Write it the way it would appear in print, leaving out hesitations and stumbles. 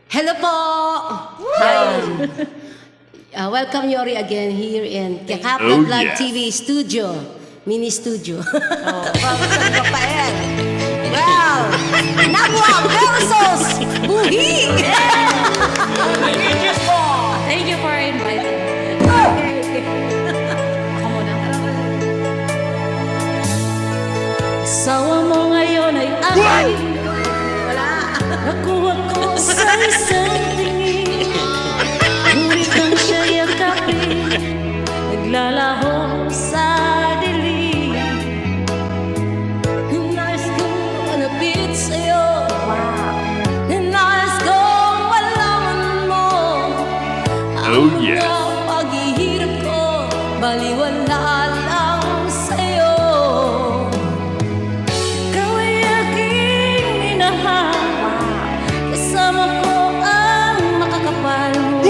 Hello po! Hi! Welcome Yori again here in Kakaplat Live TV studio. Mini studio. From San Rafael. Wow! Nabwa versus Buhi! Thank you for inviting me. Ako muna. Sawa mo ngayon ay aking nakuha ko sa isang tingin. Ngunit nang siya yakapin, naglalaho sa dilim. Nais kong malapit sa'yo. Nais kong malaman mo ang mga paghihirap ko, baliwala lang sa'yo. Ikaw ay aking minahal. Kasama ko ang makakapal mo.